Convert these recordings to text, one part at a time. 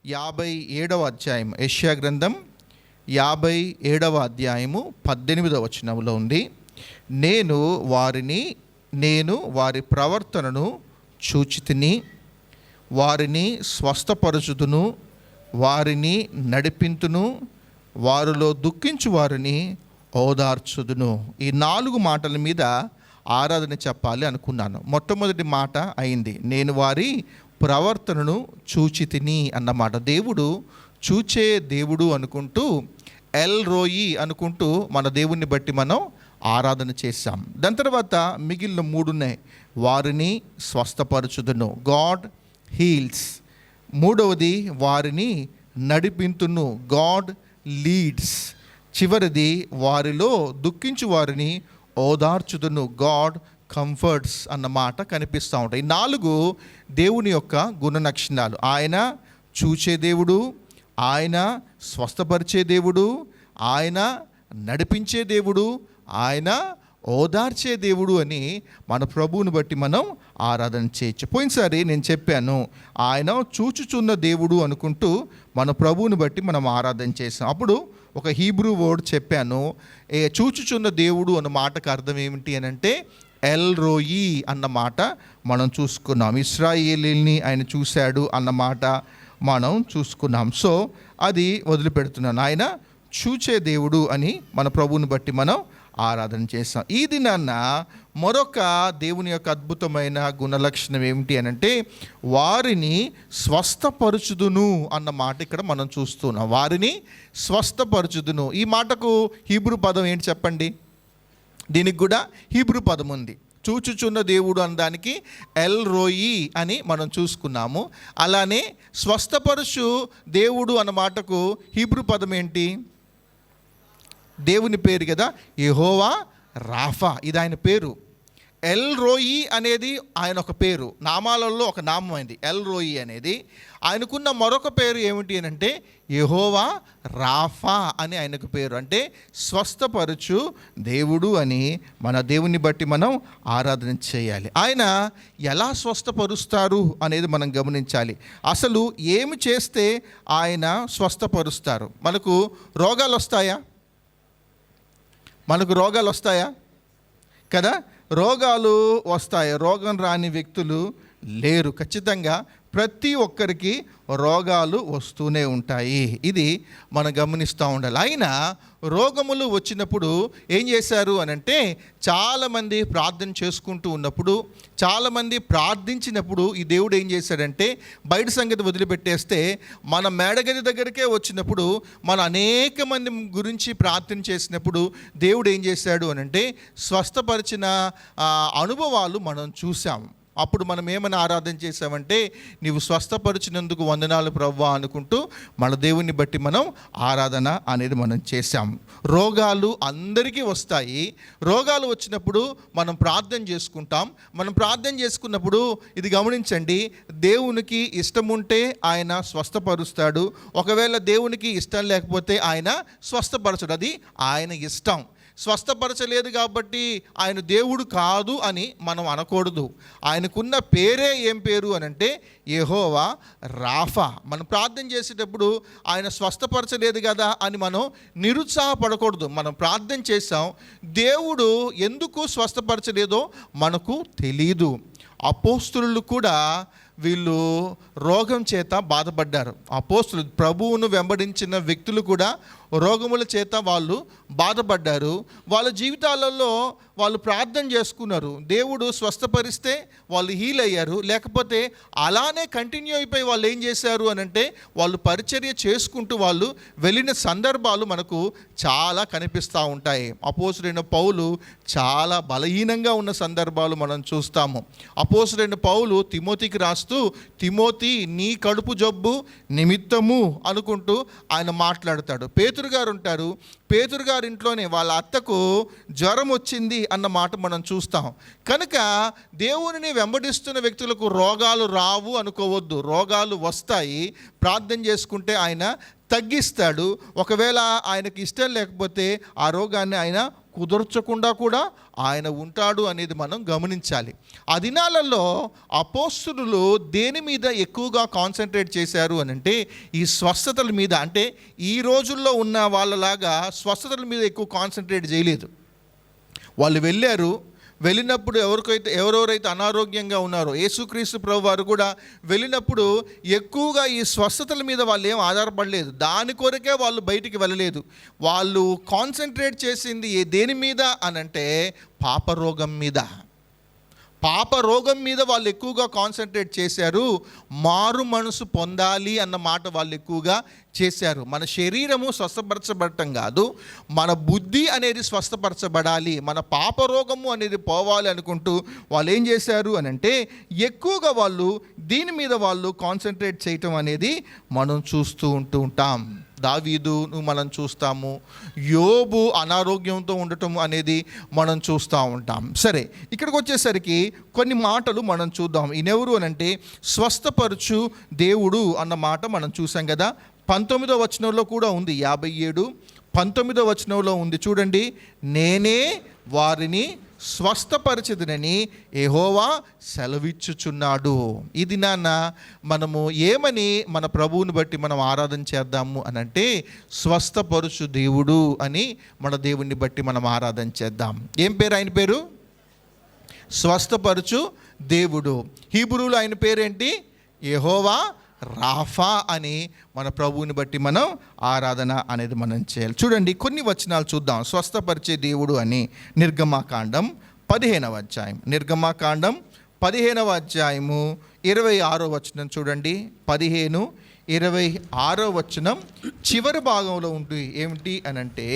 57వ అధ్యాయం, యెషయా గ్రంథం 57వ అధ్యాయము 18వ వచనంలో ఉంది. నేను వారి ప్రవర్తనను చూచితిని, వారిని స్వస్థపరచుదును, వారిని నడిపింతును, వారిలో దుఃఖించు వారిని ఓదార్చుదును. ఈ 4 మాటల మీద ఆరాధన చెప్పాలి అనుకున్నాను. మొట్టమొదటి మాట అయింది, నేను వారి ప్రవర్తనను చూచితిని అన్నమాట. దేవుడు చూచే దేవుడు అనుకుంటూ, ఎల్ రోయి అనుకుంటూ మన దేవుణ్ణి బట్టి మనం ఆరాధన చేశాం. దాని తర్వాత మిగిలిన 3 ఉన్నాయి. వారిని స్వస్థపరచుదును, గాడ్ హీల్స్. మూడవది వారిని నడిపింతును, గాడ్ లీడ్స్. చివరిది వారిలో దుఃఖించు వారిని ఓదార్చుదును, గాడ్ కంఫర్ట్స్ అన్నమాట కనిపిస్తూ ఉంటాయి. 4 దేవుని యొక్క గుణలక్షణాలు. ఆయన చూచే దేవుడు, ఆయన స్వస్థపరిచే దేవుడు, ఆయన నడిపించే దేవుడు, ఆయన ఓదార్చే దేవుడు అని మన ప్రభువుని బట్టి మనం ఆరాధన చేయొచ్చు. పోయినసారి నేను చెప్పాను, ఆయన చూచుచున్న దేవుడు అనుకుంటూ మన ప్రభువుని బట్టి మనం ఆరాధన చేసాం. అప్పుడు ఒక హీబ్రూ వర్డ్ చెప్పాను. చూచుచున్న దేవుడు అన్న మాటకు అర్థం ఏమిటి అని అంటే ఎల్ రోయి అన్న మాట మనం చూసుకున్నాం. ఇశ్రాయేలీని ఆయన చూశాడు అన్న మాట మనం చూసుకున్నాం. సో అది వదిలిపెడుతున్నాను. ఆయన చూచే దేవుడు అని మన ప్రభువుని బట్టి మనం ఆరాధన చేస్తాం. ఈ దినాన్న మరొక దేవుని యొక్క అద్భుతమైన గుణలక్షణం ఏమిటి అని అంటే వారిని స్వస్థపరచుదును అన్న మాట ఇక్కడ మనం చూస్తున్నాం. వారిని స్వస్థపరచుదును. ఈ మాటకు హీబ్రూ పదం ఏంటి చెప్పండి? దీనికి కూడా హీబ్రూ పదం ఉంది. చూచుచున్న దేవుడు అనడానికి ఎల్ రోయి అని మనం చూసుకున్నాము. అలానే స్వస్థపరచు దేవుడు అన్న మాటకు హీబ్రూ పదం ఏంటి? దేవుని పేరు కదా, యెహోవా రాఫా. ఇది ఆయన పేరు. ఎల్ రోయి అనేది ఆయన ఒక పేరు, నామాలలో ఒక నామం అయింది ఎల్ రోయి అనేది. ఆయనకున్న మరొక పేరు ఏమిటి అని అంటే యెహోవా రాఫా అని ఆయనకు పేరు. అంటే స్వస్థపరచు దేవుడు అని మన దేవుని బట్టి మనం ఆరాధన చేయాలి. ఆయన ఎలా స్వస్థపరుస్తారు అనేది మనం గమనించాలి. అసలు ఏమి చేస్తే ఆయన స్వస్థపరుస్తారు? మనకు రోగాలు వస్తాయా? కదా, రోగాలు వస్తాయి. రోగం రాని వ్యక్తులు లేరు. ఖచ్చితంగా ప్రతి ఒక్కరికి రోగాలు వస్తూనే ఉంటాయి. ఇది మనం గమనిస్తూ ఉండాలి. అయినా రోగములు వచ్చినప్పుడు ఏం చేశారు అని అంటే చాలామంది ప్రార్థన చేసుకుంటూ ఉన్నప్పుడు, చాలామంది ప్రార్థించినప్పుడు ఈ దేవుడు ఏం చేశాడంటే బయట సంగతి వదిలిపెట్టేస్తే మన మేడగది దగ్గరికే వచ్చినప్పుడు మన అనేక మంది గురించి ప్రార్థన చేసినప్పుడు దేవుడు ఏం చేశాడు అని అంటే స్వస్థపరిచిన అనుభవాలు మనం చూసాం. అప్పుడు మనం ఏమైనా ఆరాధన చేసామంటే నీవు స్వస్థపరిచినందుకు వందనాలు ప్రభువా అనుకుంటూ మన దేవుని బట్టి మనం ఆరాధన అనేది మనం చేసాం. రోగాలు అందరికీ వస్తాయి. రోగాలు వచ్చినప్పుడు మనం ప్రార్థన చేసుకుంటాం. మనం ప్రార్థన చేసుకున్నప్పుడు ఇది గమనించండి, దేవునికి ఇష్టం ఉంటే ఆయన స్వస్థపరుస్తాడు. ఒకవేళ దేవునికి ఇష్టం లేకపోతే ఆయన స్వస్థపరచడు. అది ఆయన ఇష్టం. స్వస్థపరచలేదు కాబట్టి ఆయన దేవుడు కాదు అని మనం అనకూడదు. ఆయనకున్న పేరే ఏం పేరు అని అంటే యెహోవా రాఫా. మనం ప్రార్థన చేసేటప్పుడు ఆయన స్వస్థపరచలేదు కదా అని మనం నిరుత్సాహపడకూడదు. మనం ప్రార్థన చేసాం, దేవుడు ఎందుకు స్వస్థపరచలేదో మనకు తెలీదు. అపోస్తలులు కూడా వీళ్ళు రోగం చేత బాధపడ్డారు. అపోస్తలులు, ప్రభువును వెంబడించిన వ్యక్తులు కూడా రోగముల చేత వాళ్ళు బాధపడ్డారు. వాళ్ళ జీవితాలలో వాళ్ళు ప్రార్థన చేసుకున్నారు. దేవుడు స్వస్థపరిస్తే వాళ్ళు హీల్ అయ్యారు. లేకపోతే అలానే కంటిన్యూ అయిపోయి వాళ్ళు ఏం చేశారు అని అంటే వాళ్ళు పరిచర్య చేసుకుంటూ వాళ్ళు వెళ్ళిన సందర్భాలు మనకు చాలా కనిపిస్తూ ఉంటాయి. అపోస్తలుడైన పౌలు చాలా బలహీనంగా ఉన్న సందర్భాలు మనం చూస్తాము. అపోస్తలుడైన పౌలు తిమోతికి రాస్తూ, తిమోతి నీ కడుపు జబ్బు నిమిత్తము అనుకుంటూ ఆయన మాట్లాడతాడు. పేతురు గారు ఉంటారు. పేతురు గారి ఇంట్లోనే వాళ్ళ అత్తకు జ్వరం వచ్చింది అన్న మాట మనం చూస్తాం. కనుక దేవునిని వెంబడిస్తున్న వ్యక్తులకు రోగాలు రావు అనుకోవద్దు. రోగాలు వస్తాయి. ప్రార్థన చేసుకుంటే ఆయన తగ్గిస్తాడు. ఒకవేళ ఆయనకి ఇష్టం లేకపోతే ఆ రోగాన్ని ఆయన కుదర్చకుండా కూడా ఆయన ఉంటాడు అనేది మనం గమనించాలి. ఆ దినాలలో అపోస్తలులు దేని మీద ఎక్కువగా కాన్సన్ట్రేట్ చేశారు అని అంటే ఈ స్వస్థతల మీద. అంటే ఈ రోజుల్లో ఉన్న వాళ్ళలాగా స్వస్థతల మీద ఎక్కువ కాన్సన్ట్రేట్ చేయలేదు. వాళ్ళు వెళ్ళినప్పుడు ఎవరెవరైతే అనారోగ్యంగా ఉన్నారో, యేసుక్రీస్తు ప్రభు వారు కూడా వెళ్ళినప్పుడు ఎక్కువగా ఈ స్వస్థతల మీద వాళ్ళు ఏం ఆధారపడలేదు. దాని కొరకే వాళ్ళు బయటికి వెళ్ళలేదు. వాళ్ళు కాన్సన్ట్రేట్ చేసింది దేని మీద అనంటే పాపరోగం మీద వాళ్ళు ఎక్కువగా కాన్సన్ట్రేట్ చేశారు. మారు మనసు పొందాలి అన్న మాట వాళ్ళు ఎక్కువగా చేశారు. మన శరీరము స్వస్థపరచబడటం కాదు, మన బుద్ధి అనేది స్వస్థపరచబడాలి, మన పాపరోగము అనేది పోవాలి అనుకుంటూ వాళ్ళు ఏం చేశారు అని అంటే ఎక్కువగా వాళ్ళు దీని మీద వాళ్ళు కాన్సన్ట్రేట్ చేయటం అనేది మనం చూస్తూ ఉంటాం. దావీదును మనం చూస్తాము, యోబు అనారోగ్యంతో ఉండటం అనేది మనం చూస్తూ ఉంటాం. సరే, ఇక్కడికి వచ్చేసరికి కొన్ని మాటలు మనం చూద్దాం. ఈయనెవరు అని అంటే స్వస్థపరచు దేవుడు అన్న మాట మనం చూసాం కదా. 19వ వచనంలో కూడా ఉంది, 57:19 వచనంలో ఉంది చూడండి. నేనే వారిని స్వస్థపరచెదనని యెహోవా సెలవిచ్చుచున్నాడు. ఇది మనము ఏమని మన ప్రభువుని బట్టి మనం ఆరాధన చేద్దాము అని అంటే స్వస్థపరచు దేవుడు అని మన దేవుని బట్టి మనం ఆరాధన చేద్దాం. ఏం పేరు ఆయన పేరు? స్వస్థపరచు దేవుడు. హీబ్రూలో ఆయన పేరేంటి? యెహోవా రాఫా అని మన ప్రభువుని బట్టి మనం ఆరాధన అనేది మనం చేయాలి. చూడండి, కొన్ని వచనాలు చూద్దాం. స్వస్థపరిచే దేవుడు అని నిర్గమాకాండం 15వ అధ్యాయం, నిర్గమాకాండం 15వ అధ్యాయము 26వ వచనం చూడండి. 15:26 వచనం చివరి భాగంలో ఉంటుంది. ఏమిటి అనంటే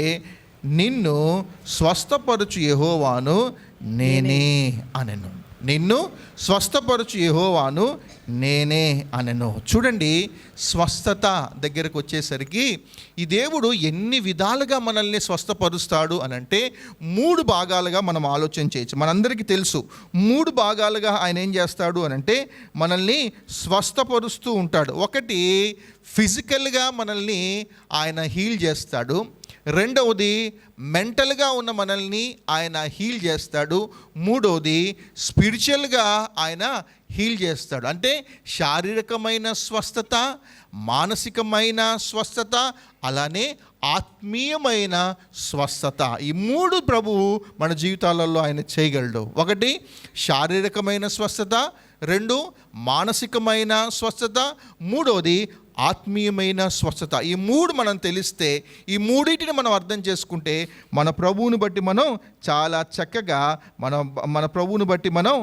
నిన్ను స్వస్థపరచు యెహోవాను నేనే అనెను. నిన్ను స్వస్థపరచు యెహోవాను నేనే అనెను. చూడండి, స్వస్థత దగ్గరకు వచ్చేసరికి ఈ దేవుడు ఎన్ని విధాలుగా మనల్ని స్వస్థపరుస్తాడు అనంటే 3 భాగాలుగా మనం ఆలోచన చేయొచ్చు. మనందరికీ తెలుసు 3 భాగాలుగా ఆయన ఏం చేస్తాడు అనంటే మనల్ని స్వస్థపరుస్తూ ఉంటాడు. ఒకటి, ఫిజికల్గా మనల్ని ఆయన హీల్ చేస్తాడు. రెండవది, మెంటల్గా ఉన్న మనల్ని ఆయన హీల్ చేస్తాడు. మూడవది, స్పిరిచువల్గా ఆయన హీల్ చేస్తాడు. అంటే శారీరకమైన స్వస్థత, మానసికమైన స్వస్థత, అలానే ఆత్మీయమైన స్వస్థత. ఈ 3 ప్రభువు మన జీవితాలలో ఆయన చేయగలడు. ఒకటి, శారీరకమైన స్వస్థత. 2, మానసికమైన స్వస్థత. 3వది, ఆత్మీయమైన స్వస్థత. ఈ 3 మనం తెలిస్తే, ఈ 3టిని మనం అర్థం చేసుకుంటే మన ప్రభువుని బట్టి మనం చాలా చక్కగా మన ప్రభువుని బట్టి మనం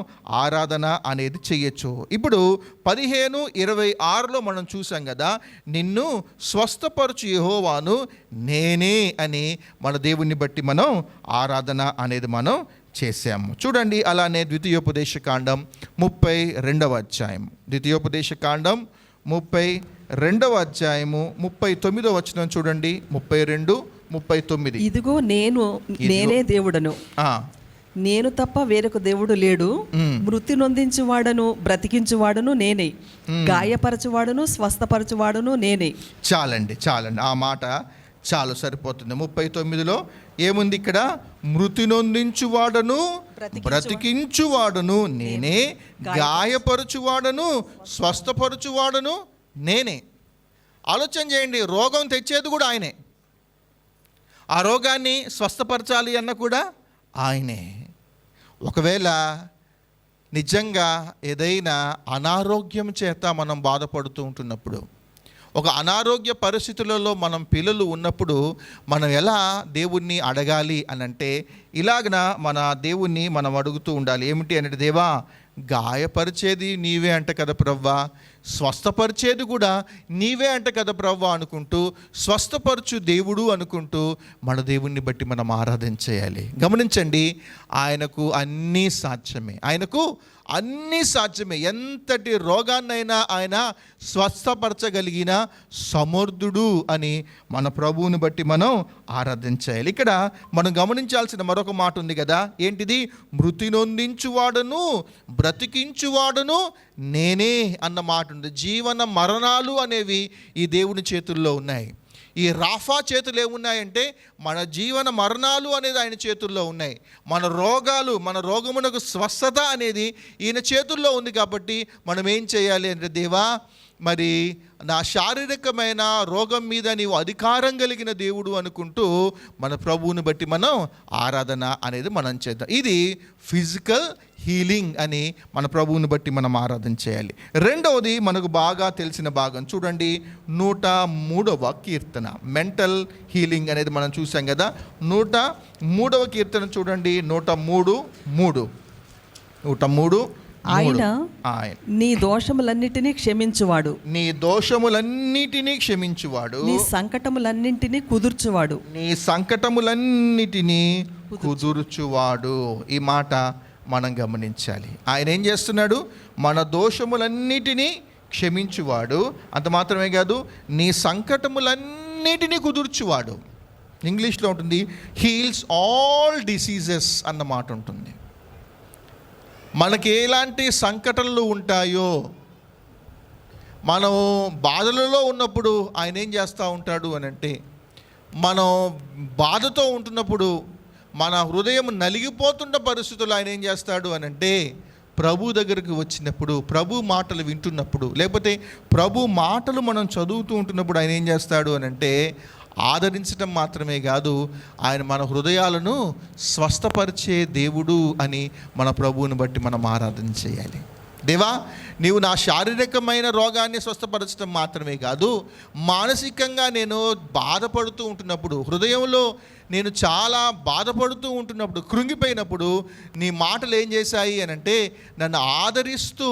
ఆరాధన అనేది చేయొచ్చు. ఇప్పుడు 15:26లో మనం చూసాం కదా, నిన్ను స్వస్థపరచు యెహోవాను నేనే అని మన దేవుని బట్టి మనం ఆరాధన అనేది మనం చేశాము. చూడండి, అలానే ద్వితీయోపదేశకాండం 32వ అధ్యాయం, ద్వితీయోపదేశకాండం 32వ అధ్యాయము 39వ వచనం చూడండి. 32:39. ఇదిగో నేనే దేవుడను, నేను తప్ప వేరొక దేవుడు లేడు. మృతి నొందించువాడను బ్రతికించువాడను నేనే, గాయపరచువాడను స్వస్థపరచువాడను నేనే. చాలండి. ఆ మాట చాలు, సరిపోతుంది. 39లో ఏముంది ఇక్కడ? మృతి నొందించువాడను బ్రతికించువాడను నేనే, గాయపరచువాడను స్వస్థపరచువాడను నేనే. ఆలోచన చేయండి, రోగం తెచ్చేది కూడా ఆయనే, ఆ రోగాన్ని స్వస్థపరచాలి అన్న కూడా ఆయనే. ఒకవేళ నిజంగా ఏదైనా అనారోగ్యం చేత మనం బాధపడుతూ ఉంటున్నప్పుడు, ఒక అనారోగ్య పరిస్థితులలో మనం పిల్లలు ఉన్నప్పుడు మనం ఎలా దేవుణ్ణి అడగాలి అని అంటే ఇలాగన మన దేవుణ్ణి మనం అడుగుతూ ఉండాలి. ఏమిటి అంటే, దేవా, గాయపరిచేది నీవే అంట కదా ప్రవ్వా, స్వస్థపరిచేది కూడా నీవే అంట కదా ప్రవ్వా అనుకుంటూ, స్వస్థపరచు దేవుడు అనుకుంటూ మన దేవుణ్ణి బట్టి మనం ఆరాధన చేయాలి. గమనించండి, ఆయనకు అన్నీ సాధ్యమే, ఆయనకు అన్నీ సాధ్యమే. ఎంతటి రోగాన్నైనా ఆయన స్వస్థపరచగలిగిన సమర్థుడు అని మన ప్రభువుని బట్టి మనం ఆరాధన చేయాలి. ఇక్కడ మనం గమనించాల్సిన మరొక మాట ఉంది కదా, ఏంటిది? మృతి నొందించువాడను బ్రతికించువాడను నేనే అన్న మాట ఉంది. జీవన మరణాలు అనేవి ఈ దేవుని చేతుల్లో ఉన్నాయి. ఈ రాఫా చేతులు ఏమున్నాయంటే మన జీవన మరణాలు అనేది ఆయన చేతుల్లో ఉన్నాయి. మన రోగాలు, మన రోగమునకు స్వస్థత అనేది ఈయన చేతుల్లో ఉంది. కాబట్టి మనం ఏం చేయాలి అంటే, దేవా మరి నా శారీరకమైన రోగం మీద నీవు అధికారం కలిగిన దేవుడు అనుకుంటూ మన ప్రభువుని బట్టి మనం ఆరాధన అనేది మనం చేద్దాం. ఇది ఫిజికల్ హీలింగ్ అని మన ప్రభువుని బట్టి మనం ఆరాధన చేయాలి. రెండవది మనకు బాగా తెలిసిన భాగం చూడండి, 103వ కీర్తన. మెంటల్ హీలింగ్ అనేది మనం చూసాం కదా. 103వ కీర్తన చూడండి, 103 ఆయన నీ దోషములన్నిటినీ క్షమించువాడు, నీ దోషములన్నిటినీ క్షమించువాడు, నీ సంకటములన్నింటినీ కుదుర్చువాడు, నీ సంకటములన్నిటినీ కుదుర్చువాడు. ఈ మాట మనం గమనించాలి. ఆయన ఏం చేస్తున్నాడు? మన దోషములన్నిటినీ క్షమించువాడు. అంత మాత్రమే కాదు, నీ సంకటములన్నిటినీ కుదుర్చువాడు. ఇంగ్లీష్లో ఉంటుంది హీల్స్ ఆల్ డిసీజెస్ అన్న మాట ఉంటుంది. మనకి ఎలాంటి సంకటనలు ఉంటాయో, మనం బాధలలో ఉన్నప్పుడు ఆయన ఏం చేస్తూ ఉంటాడు అని అంటే, మనం బాధతో ఉంటున్నప్పుడు, మన హృదయం నలిగిపోతున్న పరిస్థితుల్లో ఆయన ఏం చేస్తాడు అని అంటే, ప్రభు దగ్గరికి వచ్చినప్పుడు, ప్రభు మాటలు వింటున్నప్పుడు, లేకపోతే ప్రభు మాటలు మనం చదువుతూ ఉంటున్నప్పుడు ఆయన ఏం చేస్తాడు అని అంటే, ఆదరించడం మాత్రమే కాదు, ఆయన మన హృదయాలను స్వస్థపరిచే దేవుడు అని మన ప్రభువుని బట్టి మనం ఆరాధన చేయాలి. దేవా, నీవు నా శారీరకమైన రోగాన్ని స్వస్థపరచడం మాత్రమే కాదు, మానసికంగా నేను బాధపడుతూ ఉంటున్నప్పుడు, హృదయంలో నేను చాలా బాధపడుతూ ఉంటున్నప్పుడు, కృంగిపోయినప్పుడు నీ మాటలు ఏం చేశాయి అని అంటే, నన్ను ఆదరిస్తూ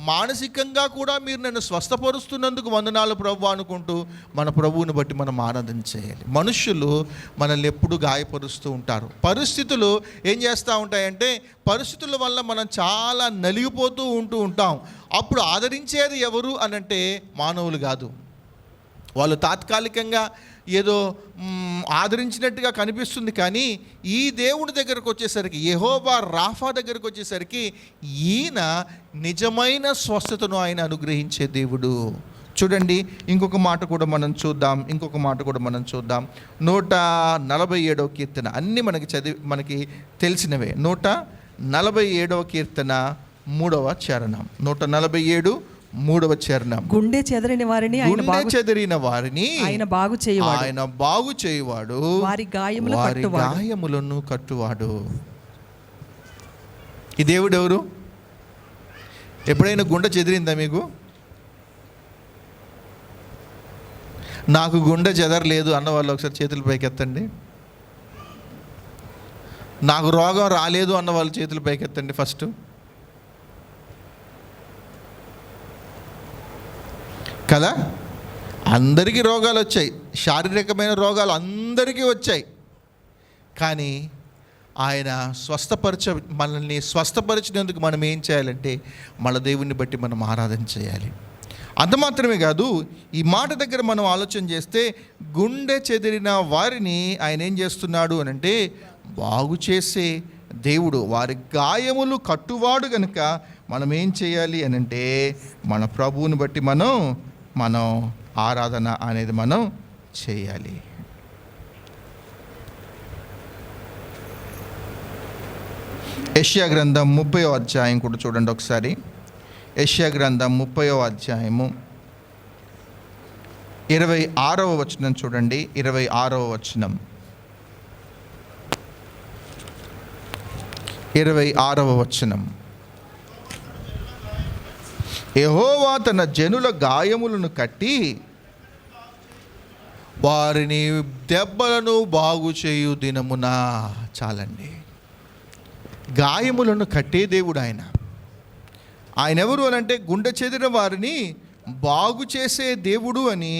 మానసికంగా కూడా మీరు నన్ను స్వస్థపరుస్తున్నందుకు వందనాలు ప్రభు అనుకుంటూ మన ప్రభువుని బట్టి మనం ఆరాధన చేయాలి. మనుషులు మనల్ని ఎప్పుడు గాయపరుస్తూ ఉంటారు. పరిస్థితులు ఏం చేస్తూ ఉంటాయంటే, పరిస్థితుల వల్ల మనం చాలా నలిగిపోతూ ఉంటాం. అప్పుడు ఆదరించేది ఎవరు అనంటే మానవులు కాదు. వాళ్ళు తాత్కాలికంగా ఏదో ఆదరించినట్టుగా కనిపిస్తుంది, కానీ ఈ దేవుడి దగ్గరకు వచ్చేసరికి, యెహోవా రాఫా దగ్గరకు వచ్చేసరికి, ఈయన నిజమైన స్వస్థతను ఆయన అనుగ్రహించే దేవుడు. చూడండి, ఇంకొక మాట కూడా మనం చూద్దాం. 147వ కీర్తన. అన్నీ మనకి తెలిసినవే. 147వ కీర్తన 3వ చరణం. 147 చరణం. గుండె చెదరిన వారిని ఆయన బాగు చేయువాడు, వారి గాయములను కట్టువాడు. ఈ దేవుడు ఎవరు? ఎప్పుడైనా గుండె చెదిరిందా మీకు? నాకు గుండె చెదరలేదు అన్న వాళ్ళు ఒకసారి చేతులు పైకెత్తండి. నాకు రోగం రాలేదు అన్న వాళ్ళు చేతులు పైకెత్తండి ఫస్ట్. కదా, అందరికీ రోగాలు వచ్చాయి, శారీరకమైన రోగాలు అందరికీ వచ్చాయి. కానీ ఆయన మనల్ని స్వస్థపరిచినందుకు మనం ఏం చేయాలంటే, మన దేవుణ్ణి బట్టి మనం ఆరాధన చేయాలి. అంత మాత్రమే కాదు, ఈ మాట దగ్గర మనం ఆలోచన చేస్తే, గుండె చెదిరిన వారిని ఆయన ఏం చేస్తున్నాడు అనంటే, బాగు చేసే దేవుడు, వారి గాయములు కట్టువాడు కనుక మనం ఏం చేయాలి అనంటే, మన ప్రభువుని బట్టి మనం ఆరాధన అనేది మనం చేయాలి. యెషయా గ్రంథం 30వ అధ్యాయం కూడా చూడండి ఒకసారి. యెషయా గ్రంథం 30వ అధ్యాయము 26వ వచనం చూడండి. 26వ వచనం, 26వ వచనం. యెహోవా తన జనుల గాయములను కట్టి వారిని దెబ్బలను బాగు చేయు దినమున. చాలండి, గాయములను కట్టే దేవుడు ఆయన. ఎవరు అనంటే, గుండె చెదిరిన వారిని బాగు చేసే దేవుడు అని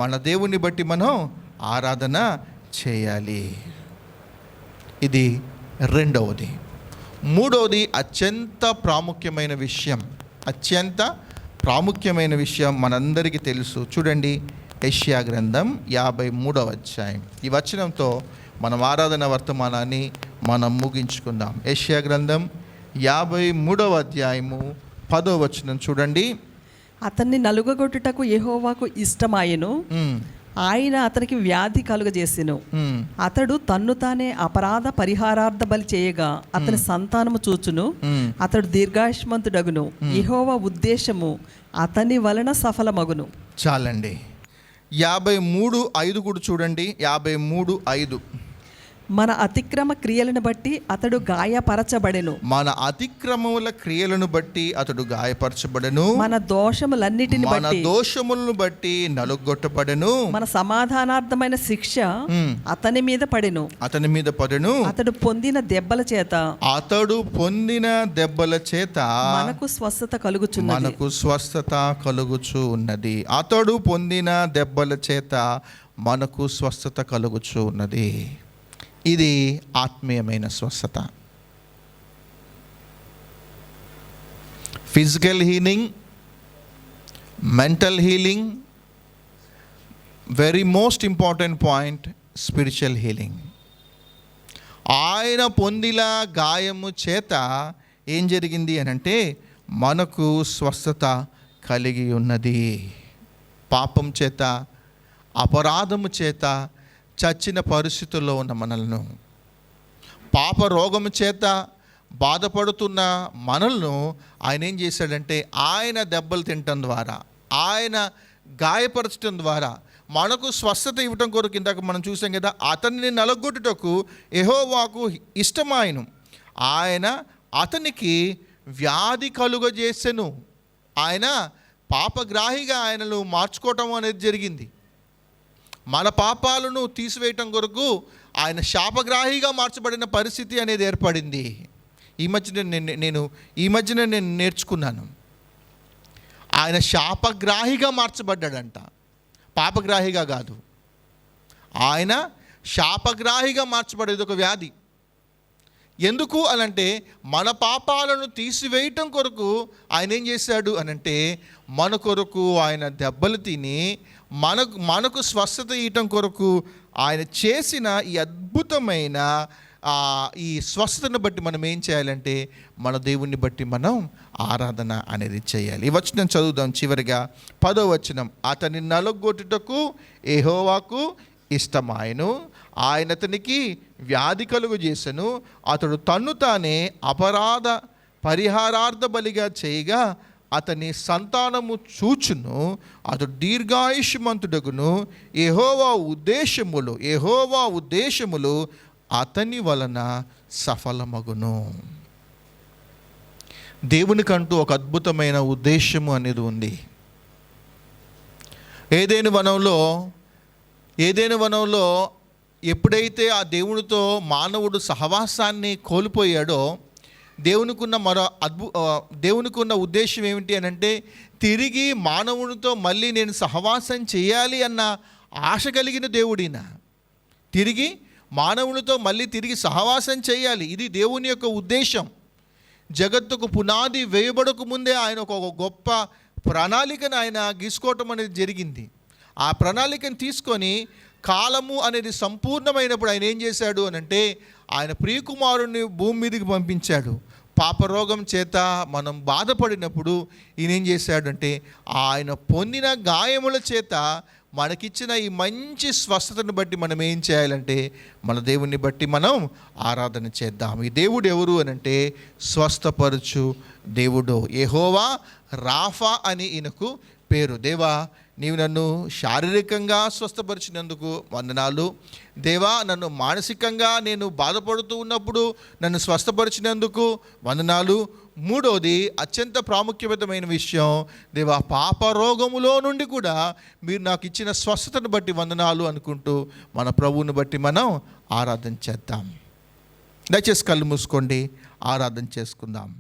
మన దేవుని బట్టి మనం ఆరాధన చేయాలి. ఇది రెండవది. మూడవది అత్యంత ప్రాముఖ్యమైన విషయం మనందరికీ తెలుసు. చూడండి, యెషయా గ్రంథం 53వ అధ్యాయం. ఈ వచనంతో మనం ఆరాధన వర్తమానాన్ని మనం ముగించుకుందాం. యెషయా గ్రంథం 53వ అధ్యాయము 10వ వచనం చూడండి. అతన్ని నలుగగొట్టుటకు యెహోవాకు ఇష్టమాయెను, ఆయన అతనికి వ్యాధి కలుగజేసెను. అతడు తన్ను తానే అపరాధ పరిహారార్థ బలి చేయగా అతని సంతానము చూచును. అతడు దీర్ఘాయుష్మంతుడగును. యెహోవా ఉద్దేశము అతని వలన సఫలమగును. చాలండి. 53:5 కూడా చూడండి. 53:5. మన అతిక్రమ క్రియలను బట్టి అతడు గాయపరచబడెను. మన అతిక్రమముల క్రియలను బట్టి అతడు గాయపరచబడెను. మన దోషములన్నిటిని మన బట్టి దోషములను బట్టి నలుగొట్టబడెను. మన సమాధానార్థమైన శిక్ష అతని మీద పడెను. అతని మీద పడెను. అతడు పొందిన దెబ్బల చేత మనకు స్వస్థత కలుగుచున్నది. మనకు స్వస్థత కలుగుచు ఉన్నది. అతడు పొందిన దెబ్బల చేత మనకు స్వస్థత కలుగుచు ఉన్నది. ఇది ఆత్మీయమైన స్వస్థత. Physical healing, mental healing, very most important point spiritual healing. ఆయన పొందిన గాయము చేత ఏం జరిగింది అని అంటే మనకు స్వస్థత కలిగి ఉన్నది. పాపం చేత, అపరాధము చేత చచ్చిన పరిస్థితుల్లో ఉన్న మనలను, పాప రోగము చేత బాధపడుతున్న మనలను ఆయన ఏం చేశాడంటే ఆయన దెబ్బలు తినటం ద్వారా, ఆయన గాయపరచడం ద్వారా మనకు స్వస్థత ఇవ్వటం కొరకు ఇందాక మనం చూసాం కదా, అతన్ని నలగొట్టుటకు యెహోవాకు ఇష్టమాయను. ఆయన అతనికి వ్యాధి కలుగజేసెను. ఆయన పాపగ్రాహిగా ఆయనను మార్చుకోవటం అనేది జరిగింది. మన పాపాలను తీసివేయటం కొరకు ఆయన శాపగ్రాహిగా మార్చబడిన పరిస్థితి అనేది ఏర్పడింది. ఈ మధ్యన నేను నేర్చుకున్నాను. ఆయన శాపగ్రాహిగా మార్చబడ్డాడంట, పాపగ్రాహిగా కాదు. ఆయన శాపగ్రాహిగా మార్చబడేది ఒక వ్యాధి. ఎందుకు అనంటే మన పాపాలను తీసివేయటం కొరకు ఆయన ఏం చేశాడు అనంటే మన కొరకు ఆయన దెబ్బలు తిని మనకు స్వస్థత ఇవ్వటం కొరకు ఆయన చేసిన ఈ అద్భుతమైన ఈ స్వస్థతను బట్టి మనం ఏం చేయాలంటే మన దేవుణ్ణి బట్టి మనం ఆరాధన అనేది చేయాలి. ఈ వచనం చదువుదాం. చివరిగా 10వ వచనం. అతని నలగొట్టుటకు యెహోవాకు ఇష్టమాయను. ఆయన అతనికి వ్యాధి కలుగజేసెను. అతడు తన్ను తానే అపరాధ పరిహారార్థ బలిగా చేయగా అతని సంతానము చూచును. అతడు దీర్ఘాయుష్మంతుడగును. యెహోవా ఉద్దేశములు అతని వలన సఫలమగును. దేవునికంటూ ఒక అద్భుతమైన ఉద్దేశము అనేది ఉంది. ఏదైనా వనంలో ఎప్పుడైతే ఆ దేవునితో మానవుడు సహవాసాన్ని కోల్పోయాడో దేవునికున్న ఉద్దేశం ఏమిటి అని అంటే తిరిగి మానవునితో మళ్ళీ నేను సహవాసం చేయాలి అన్న ఆశ కలిగిన దేవుడిన. తిరిగి మానవునితో మళ్ళీ తిరిగి సహవాసం చేయాలి, ఇది దేవుని యొక్క ఉద్దేశం. జగత్తుకు పునాది వేయబడక ముందే ఆయన ఒక గొప్ప ప్రణాళికను ఆయన గీసుకోవటం అనేది జరిగింది. ఆ ప్రణాళికను తీసుకొని కాలము అనేది సంపూర్ణమైనప్పుడు ఆయన ఏం చేశాడు అనంటే ఆయన ప్రియకుమారుని భూమి మీదకి పంపించాడు. పాపరోగం చేత మనం బాధపడినప్పుడు ఈయన ఏం చేశాడంటే ఆయన పొందిన గాయముల చేత మనకిచ్చిన ఈ మంచి స్వస్థతను బట్టి మనం ఏం చేయాలంటే మన దేవుణ్ణి బట్టి మనం ఆరాధన చేద్దాం. ఈ దేవుడు ఎవరు అనంటే స్వస్థపరచు దేవుడు. యెహోవా రాఫా అని ఈయనకు పేరు. దేవా, నీవు నన్ను శారీరకంగా స్వస్థపరిచినందుకు వందనాలు. దేవా, నన్ను మానసికంగా నేను బాధపడుతూ ఉన్నప్పుడు నన్ను స్వస్థపరిచినందుకు వందనాలు. మూడోది అత్యంత ప్రాముఖ్యమైన విషయం, దేవా, పాప రోగములో నుండి కూడా మీరు నాకు ఇచ్చిన స్వస్థతను బట్టి వందనాలు అనుకుంటూ మన ప్రభువుని బట్టి మనం ఆరాధన చేద్దాం. దయచేసి కళ్ళు మూసుకోండి, ఆరాధన చేసుకుందాం.